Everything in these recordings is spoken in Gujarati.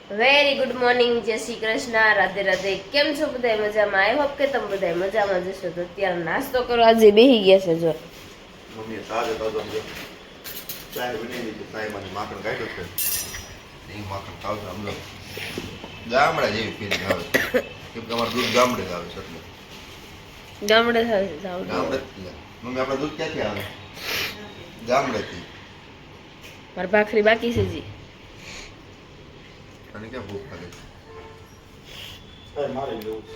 વેરી ગુડ મોર્નિંગ, જય શ્રી કૃષ્ણ, રાધે રાધે. કેમ છો બધા? મજામાં? આઈ હોપ કે તમે બધા મજામાં જશો. તો અત્યારે નાસ્તો કરવા આજે બેહી ગયા છે. જો મમ્મીએ સાજે તો સમજો ચાય બની દીધી, ચાયમાંથી માખણ કાઢ્યું છે. એ માખણ ખાવશે સમજો. ગામડા જેવી ફીલિંગ આવે કેમ કે અમારું દૂધ ગામડે જ આવે છે એટલે ગામડે જાવ. ગામડે જ લે. મમ્મી આપણે દૂધ ક્યાંથી આવે? ગામડેથી. મારી ભાખરી બાકી છે જી. અને ક્યાં ભૂખ લાગે છે? મારે લેવું છે.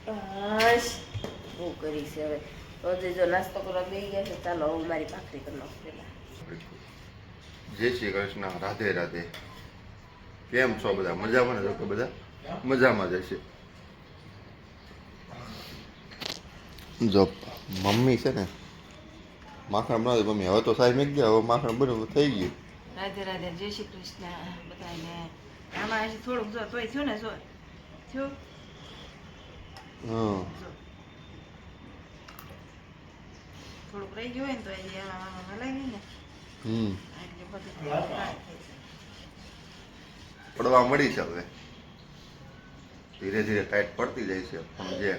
બસ બહુ કરી છે હવે. રોજે જો નાસ્તો કરવા બેહી ગયા છે. ચાલો હું મારી ભાખરી કરી નાખું પેલા. જય શ્રી કૃષ્ણ, રાધે રાધે. કેમ છો બધા? મજામાં ને? જો કે બધા મજામાં જ હશે. જો મમ્મી છે ને માખણ બનાવે. મમ્મી હવે તો સાહેબ મેં ગયા, હવે માખણ બનવું થઈ ગયું. રાધે રાધે, જય શ્રી કૃષ્ણ બધાને. આમાં હજી થોડુંક જો તોય થયું ને, જો થયું. હા થોડુંક રહી ગયું હોય ને તો એ આમાં હલાઈ ગઈ ને એટલે બધું પડવા મળી છે હવે. ધીરે ધીરે ટાઈટ પડતી જાય છે, પણ જે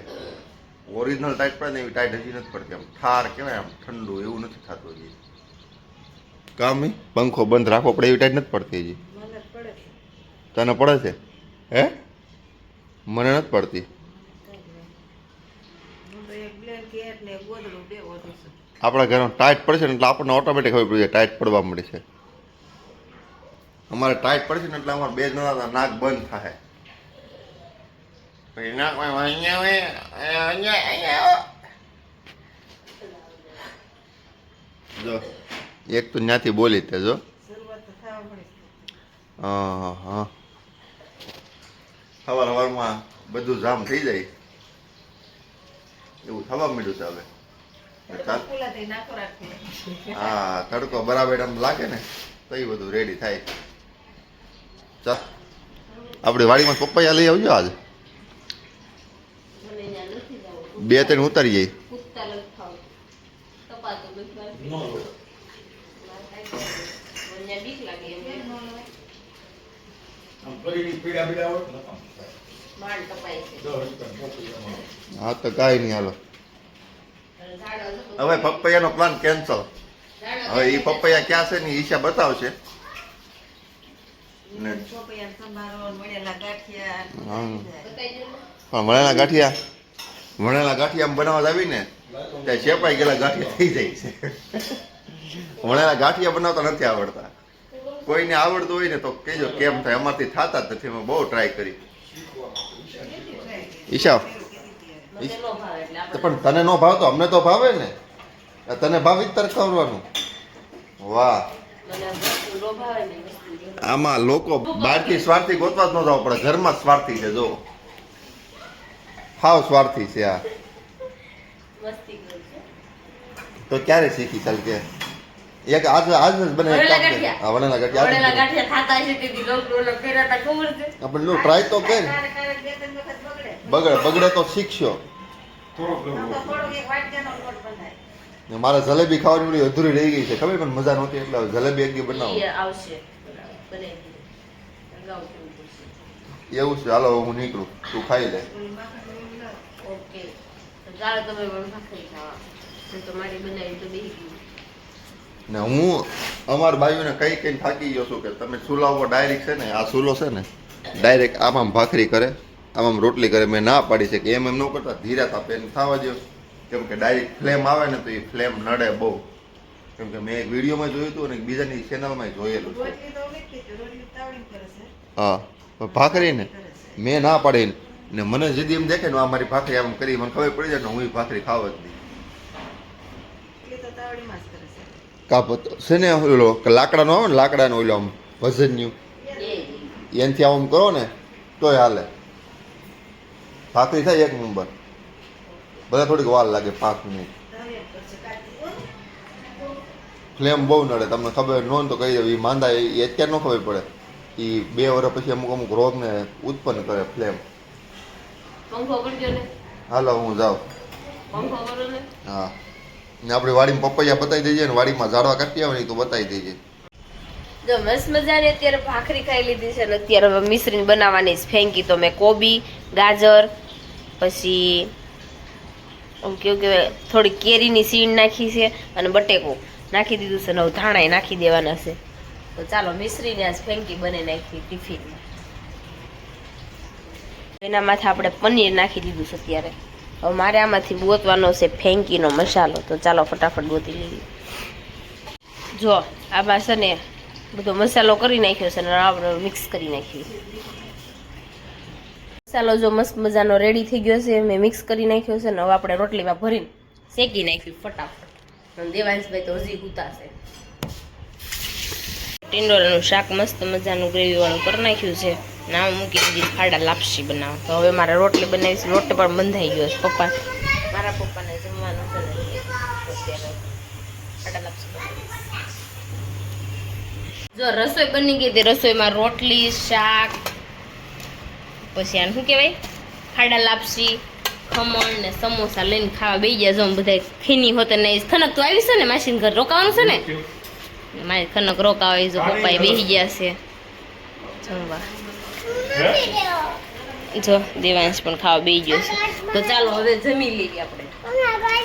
ઓરિજિનલ ટાઈટ પડે ને એવી ટાઈટ હજી નથી પડતી. આમ ઠાર કહેવાય, આમ ઠંડુ એવું નથી થતું હજી. કામ પંખો બંધ રાખવો પડે એવી ટાઈટ નથી પડતી હજી. મને પડે છે. તને પડે છે? હે? મને નથી પડતી. હું તો એક બ્લેન્કેટ ને એક ગોદડું બે ઓઢું છું. આપણા ઘરમાં ટાઈટ પડશે ને એટલે આપણને ઓટોમેટિક ખબર પડી જાય ટાઈટ પડવા મળે છે. અમારે ટાઈટ પડશે ને એટલે અમારે બે જણા નાક બંધ થાય. પછી નાકમાં અહીંયા જો એક તો ત્યાંથી બોલી તે જો. શરૂઆત તો થવા મળી. હા હા, સવારમાં બધું જામ થઈ જાય એવું થવા માંડ્યું છે હવે. ફૂલાથી નાખો રાખે. હા, તડકો બરાબર આમ લાગે ને તો એ બધું રેડી થાય. ચાલ આપણી વાડીમાં પપૈયા લઈ આવજો આજે. મને અહીંયા નથી જવું. બે ત્રણ ઉતારી જાય. કુત્તા લગ ખાવ તપાતો બસ. મને બીક લાગે એમ. માળ તપાય છે. હા તો કાંઈ નહીં, હાલો હવે પપૈયાનો પ્લાન કેન્સલ. હવે એ પપૈયા ક્યાં છે ને ઈશા બતાવશે. ને ચોપૈયા સંભારો, વણેલા ગાંઠિયા. હા. બતાવી દો. પણ વણેલા ગાંઠિયા આમ બનાવવા આવીને ત્યાં ચેપાઈ ગયેલા ગાંઠિયા થઈ જાય છે. વણેલા ગાંઠિયા બનાવતા નથી આવડતા. કોઈને આવડતું હોય ને તો કહેજો કેમ થાય. અમારથી થતા જ નથી. અમે બહુ ટ્રાય કરી. ઈશા મને ન ભાવે એટલે આપણે પણ તને નો ભાવતો અમને તો ભાવે ને. તને ભાવ તર કરવાનું. વાહ, મને વસ્તુ ન ભાવે ને વસ્તુ જો. આમાં લોકો બહારથી સ્વાર્થી ગોતવા જ ન જવું પડે. ઘરમાં જ સ્વાર્થી છે. જો હાવ સ્વાર્થી છે આ. મસ્તી કરું છું. તો ક્યારે શીખી? ચાલ કે એક આજ જ બને. એક કામ કર. હા, વણેલા વણેલા ગાંઠિયા ગાંઠિયા ખાતા છે તેથી લોકડોલો કર્યા તા ખબર છે. આપણે લો ટ્રાય તો કર. ક્યારેક બે ત્રણ વખત બગડે. બગડે તો શીખશો. આમ તો થોડોક એક વાટકાનો લોટ બંધાય. ને મારે જલેબી ખાવાની ઓલી અધૂરી રહી ગઈ છે ખબર, પણ મજા નહોતી એટલે હવે જલેબી એક દી બનાવો. ઈ આવશે બનાવી દીધું. અગાઉ કેવું પડશે. એવું છે. હાલો હું નીકળું, તું ખાઈ લે. ઓલી માખણ એવું ના. ઓકે તો ચાલો તમે પણ ભાખરી ખાવા. હું તો મારી બનાવી તો બેહી ગયું. ને હું અમારા ભાઈઓને કઈ થાકી ગયો છું કે તમે ચૂલા ઉપર ડાયરેક્ટ છે ને આ ચૂલો છે ને ડાયરેક્ટ આમાં ભાખરી કરે, આમાં રોટલી કરે. મેં ના પાડી છે કે એમ ન કરતા ધીરા તાપે એને થવા દો. કેમ કે ડાયરેક્ટ ફ્લેમ આવે ને તો એ ફ્લેમ નડે બહુ. કેમ કે મેં એક વિડીયોમાં જોયું હતું અને બીજાની ચેનલમાં જોયેલું છે. રોટલી તો ઓલી જ થઈ, રોટલી તાવડી કરે છે. હા, પણ ભાખરી ને મેં ના પાડી ને મને જીદી એમ દેખે ને આ મારી ભાખરી આમ કરી મને ખબર પડી જાય ને હું એ ભાખરી ખાવ જ નહીં. એટલી તો તાવડીમાં જ કરે છે. કાપત છે ને ઓલો લાકડાનો આવે ને લાકડાનો ઓલો આમ વજનનું એનાથી આમ કરો ને તોય હાલે. ભાખરી થાય એક નંબર. બધા થોડીક વાર લાગે 5 મિનિટ. તાવડી જ કરશે કાઢી. ફ્લેમ બહુ નડે. તમને ખબર ન હોય તો કહી દઉં. એ માંદા એ અત્યારે ન ખબર પડે. એ 2 વર્ષ પછી અમુક રોગને ઉત્પન્ન કરે ફ્લેમ. પંખો કરજો ને. હાલો હું જાઉં. પંખો કરો ને. હા, ને આપણી વાડીમાં પપૈયા બતાવી દઈએ ને વાડીમાં ઝાડવા કાઢી આવે ને તો બતાવી દઈએ. જો મસ્ત મજાની અત્યારે ભાખરી ખાઈ લીધી છે ને અત્યારે હવે મિશ્રીને બનાવવાની છે ફેંકી. તો મેં કોબી, ગાજર, પછી આમ કેવું કહેવાય થોડી કેરીની સીણ નાખી છે અને બટેકો નાખી દીધું છે ને હવે ધાણા નાખી દેવાના છે. તો ચાલો મિશ્રીને આજ ફેંકી બની નાખી ટિફિનમાં. એના માથે આપણે પનીર નાખી દીધું છે અત્યારે. હવે મારે આમાંથી ગોતવાનો છે ફેંકીનો મસાલો. તો ચાલો ફટાફટ ગોતી લઈએ. જો આમાં છે ને બધો મસાલો કરી નાખ્યો છે ને આપણે મિક્સ કરી નાખ્યું. મસાલો જો મસ્ત મજાનો રેડી થઈ ગયો છે, મેં મિક્સ કરી નાખ્યો છે ને હવે આપણે રોટલીમાં ભરીને શેકી નાખ્યું ફટાફટ. દેવાંશભાઈ તો હજી ઉતારશે. ટીંડોળાનું શાક મસ્ત મજાનું ગ્રેવીવાળું કરી નાખ્યું છે ને આમાં મૂકી દીધી ખાડા લાપસી બનાવવા. તો હવે મારે રોટલી બનાવીશ. રોટલી પણ બંધાઈ ગયો છે. મારા પપ્પાને જમવાનું છે ને અત્યારે ખાડા લાપસી બનાવીશ. જો રસોઈ બની ગઈ તે રસોઈમાં રોટલી, શાક, પછી આને શું કહેવાય ખાડા લાપસી, ખમણ ને સમોસા લઈને ખાવા બેસી ગયા. જો બધા ખીની હોતે નહીં. ખનક તો આવી છે ને માસીને ઘર રોકાવાનું છે ને મારી ખનક રોકાવે. જો પપ્પા એ બેસી ગયા છે જમવા. જો દેવાંશ પણ ખાવા બેસી ગયો છે. તો ચાલો હવે જમી લઈએ આપણે.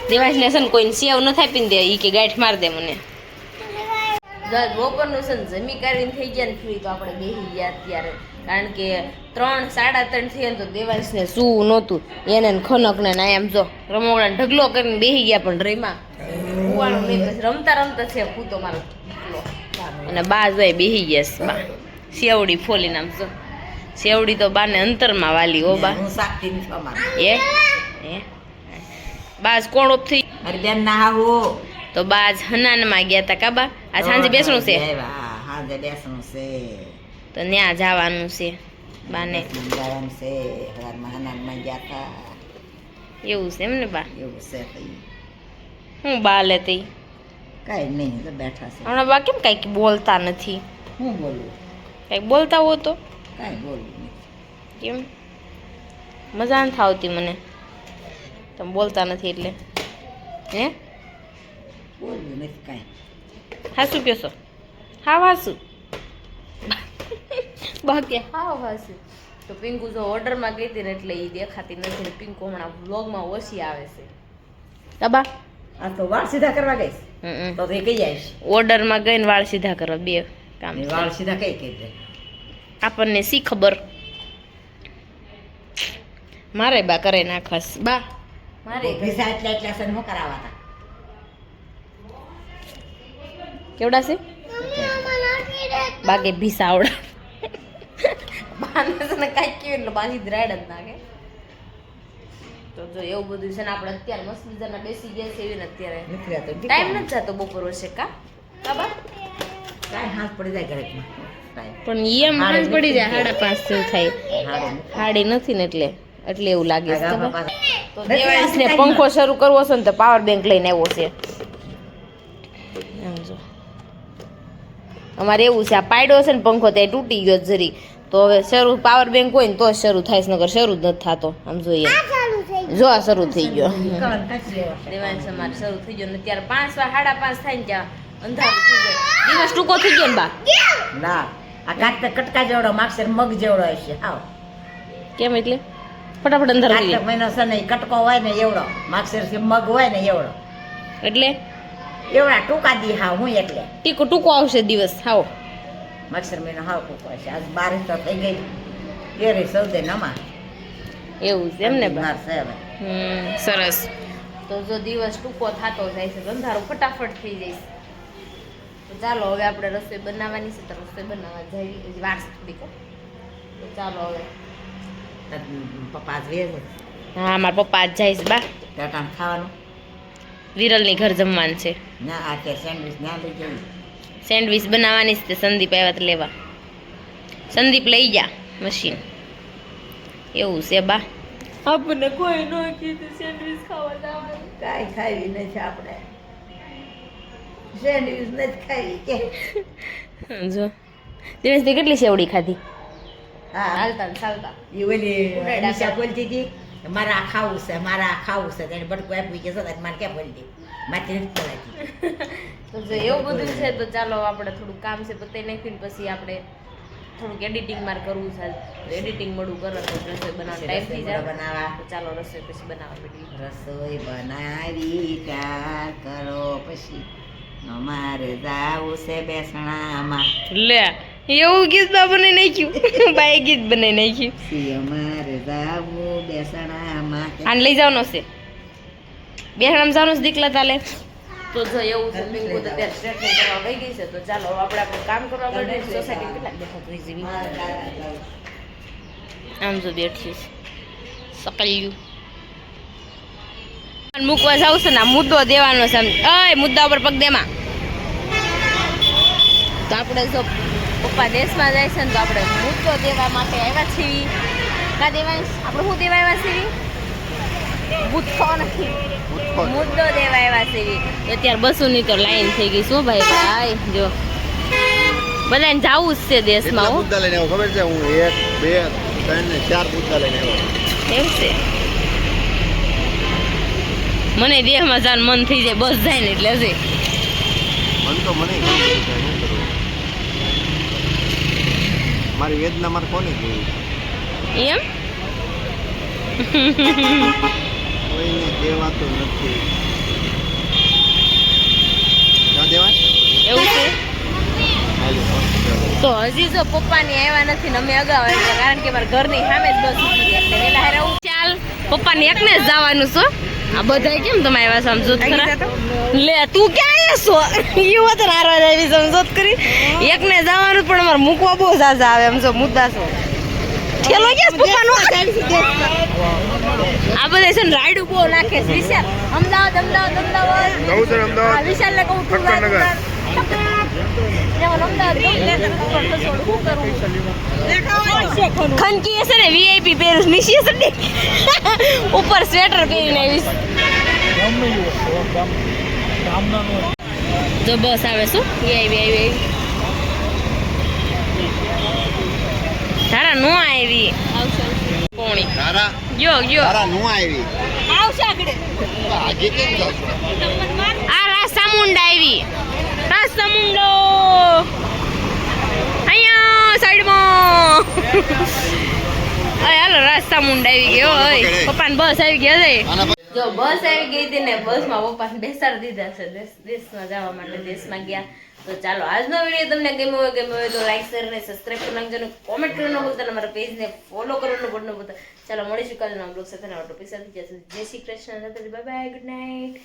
દેવાંશને છે ને કોઈને સેવ ન થાય પીને દે એ કે ગાંઠ માર દે મને. બપોરનું છે ને જમી કરીને થઈ ગયા ને ફ્રી તો આપણે બેસી ગયા અત્યારે. કારણ કે 3, 3:30 થયા ને તો દેવાંશને સૂવું નહોતું. એને ખનકને ના એમ જો રમોડાને ઢગલો કરીને બેસી ગયા પણ રમ્યા કુવાનું નહીં. પછી રમતા રમતા છે પૂતો મારો ઢગલો. અને બા જોઈ બેસી ગયા છે. બા સેવડી ફોલીને આમ જો સેવડી તો બાને અંતરમાં વાલી. હો બા એ બાજ કોણ ઓપ થઈ તો બાજ હનાનમાં ગયા તા કાબા. આ સાંજે બેસણું છે તો ત્યાં જવાનું છે બાને. એવું છે એમ ને બા? હું બા લેતી કઈ નહીં બેઠા છે. હમણાં બા કેમ કઈક બોલતા નથી? હું બોલું? કઈક બોલતા હો તો કઈ બોલું કેમ? મજા નથી આવતી મને તમે બોલતા નથી એટલે. હે બોલવું નથી કઈ. હાસું કહેશો? હા હાસું બાકી હા હાસું. તો પિંકુ જો ઓર્ડરમાં ગઈ હતી ને એટલે એ દેખાતી નથી. પિંકુ હમણાં વ્લોગમાં ઓછી આવે છે. કાબા આ તો વાળ સીધા કરવા ગઈશ તો એ કઈ આવીશ. ઓર્ડરમાં ગઈને વાળ સીધા કરવા બે કામ. વાળ સીધા કઈ કઈ દે આપણને શી ખબર. મારે બા કરે નાખસ બા મારે પૈસા એટલા છે શું કરાવવા હતા? કેવડા છે બાકી ભીસા આવડા બાને છે ને કાંઈક કેવું એટલે બાજી દ્રાડ જ નાખે. તો જો એવું બધું છે ને આપણે અત્યારે મસ્ત મજાના બેસી ગયા છે એવી ને અત્યારે ટાઈમ નથી જતો બપોર વચ્ચે કા કાબા કાંઈ હાથ પડી જાય ઘરેકમાં પણ એમ હાથ પડી જાય 5:30 જેવું થાય. હાડી નથી ને એટલે એવું લાગે છે. તો દેવાંશને પંખો શરૂ કરવો છે ને તો પાવર બેંક લઈને આવ્યો છે. સમજો અમારે એવું છે આ પાડ્યો છે ને પંખો ત્યાં તૂટી ગયો જરી. તો હવે શરૂ પાવર બેંક હોય ને તો જ શરૂ થાય છે નકર શરૂ જ નથી થતો. આમ જોઈએ જો આ શરૂ થઈ ગયો. દેવાંશ અમારે શરૂ થઈ ગયો ને ત્યારે 5 5:30 થાય ને ત્યાં અંધારું થઈ જાય. દિવસ ટૂંકો થઈ ગયો ને બા? ના આ કાટકા કટકા જેવડો માગશે મગ જેવડો હશે. આવ કેમ એટલે ફટાફટ અંધારું થઈ કાટક મહિનો છે ને કટકો હોય ને એવડો માગશે મગ હોય ને એવડો એટલે એવડા ટૂંકા દી હા હું એટલે ટૂંકો આવશે દિવસ. હાવ મગસર મહિનો હાવ ટૂંકો હશે. આજ 12 તો થઈ ગઈ 13 14 નમા એવું છે એમ ને બા? માર છે હવે. સરસ. તો જો દિવસ ટૂંકો થતો જાય છે અંધારું ફટાફટ થઈ જાય છે. તો ચાલો હવે આપણે રસોઈ બનાવવાની છે તો રસોઈ બનાવવા જઈ વાર થોડીક. તો ચાલો હવે પપ્પા જ વેજે હા મારા પપ્પા આજ જાય છે બા ટાટા ખાવાનું વિરલની ઘર જમવાનું છે. ના આ કે સેન્ડવિચ ના લઈ જઈ સેન્ડવિચ બનાવવાની છે. સંદીપ આવ્યા તો લેવા. સંદીપ લઈ જા મશીન. એવું છે બા? આપણને કોઈ ન કીધું સેન્ડવિચ ખાવા જવાનું. કાંઈ ખાવી નથી આપણે સેન્ડવિચ નથી ખાવી કે જો દિવસથી કેટલી સેવડી ખાધી? હા ચાલતા ને ચાલતા એ ઓલી નિશા બોલતી હતી મારે આ ખાવું છે મારે આ ખાવું છે તેને બટકું આપ્યું કે મારે ક્યાં બોલતી મારે નથી બોલાતી તો જો એવું બધું છે તો ચાલો આપણે થોડું કામ છે પતાવી નાખીને પછી આપણે થોડુંક એડિટિંગ માર કરવું છે તો એડિટિંગ મળું કરો તો રસોઈ બનાવવાનો ટાઈમ થઈ જાય બનાવવા તો ચાલો રસોઈ પછી બનાવવા બેટી રસોઈ બનાવી ત્યાર કરો પછી અમારે જાવું છે બેસણામાં લે એવું ગીત બા બનાવી નાખ્યું બાએ ગીત બનાવી નાખ્યું સી અમારે જાવું બેસણામાં આને લઈ જવાનો છે બેહરામ જવાનું છે દીકલા તાલે તો જો એવું છે પિંકુ તો અત્યારે સ્ટ્રેટનિંગ કરવા વહી ગઈ છે તો ચાલો હવે આપણે આપણું કામ કરવા માટે સોસાયટી કેટલા બેઠા તો જેવી આમ જો બેઠી છે સકલ્યું મૂકવા જાવ છે ને આ મુદ્દો દેવાનો છે અય મુદ્દા ઉપર પગ દેમાં તો આપણે જો પપ્પા દેશમાં જાય છે ને તો આપણે મુદ્દો દેવા માટે આવ્યા છીએ કા દેવા આપણે શું દેવા આવ્યા છીએ બુથ્થો નથી મુદ્દો દેવા આવ્યા છીએ તો અત્યારે બસોની તો લાઈન થઈ ગઈ શું ભાઈ ભાઈ જો બધાને જાવું જ છે દેશમાં હું મુદ્દા લઈને આવ્યો ખબર છે હું 1 2 3 ને 4 મુદ્દા લઈને આવ્યો એમ છે મને દેહમાં જવાનું મન થઈ જાય બસ જાય ને એટલે હજી મન તો મને ઘણું બધું થાય, શું કરું? મારી વેદના મારે કોને જોઈ એમ કોઈને કહેવાતું નથી ક્યાં દેવાય એવું છે હાલ્યો, તો હજી જો પપ્પાની આવ્યા નથી ને અમે અગાઉ આવ્યા કારણ કે મારા ઘરની સામે જ બસ ઉભી રહી એટલે વેલા હારે આવું ચાલ પપ્પાને એકને જ જવાનું છો આ બધા કેમ તમે આવ્યા છો આમ જોત ખરા લે તું ક્યાં આવ્યા છો યુ તો નારવા આવી સમજોત કરી એકને જવાનું પણ અમારે મૂકવા બહુ ઝાઝા આવે એમ જો મુદ્દા છો ઠેલો ક્યાં પપ્પાનો આ બધા છે ને રાયડું બહુ નાખે છે વિશાલ અમદાવાદ અમદાવાદ અમદાવાદ હા વિશાલ ને કહું તું ખનકી હશે ને વીઆઈપી પહેરું નીચે હશે ને ઉપર સ્વેટર પહેરીને આવીશ જો બસ આવે શું આવી તારા નો આવી કોણી તારા ગયો ગયો તારા નું આવી આવશે આગળ આજે કેમ જાવ છો? આ રાસામુંડ આવી રાસામુંડો અહીંયા સાઈડમાં અય હાલો રાસામુંડ આવી ગયો ઓય પપ્પાને બસ આવી ગઈ હશે આના પર- જો બસ આવી ગઈ હતી ને બસમાં પપ્પાને બેસાડી દીધા છે દેશમાં જવા માટે દેશમાં ગયા તો ચાલો આજનો વિડીયો તમને ગમ્યો હોય તો લાઈક શેર અને સબસ્ક્રાઇબ કરી નાખજો અને કોમેન્ટ કરવાનું ભૂલતા નહીં, અમારા પેજને ફોલો કરવાનું પણ ન ભૂલતા. ચાલો મળીશું કાલના બ્લોગ સાથે નવા ટોપિક સાથે. જય Shri Krishna, bye bye, good night.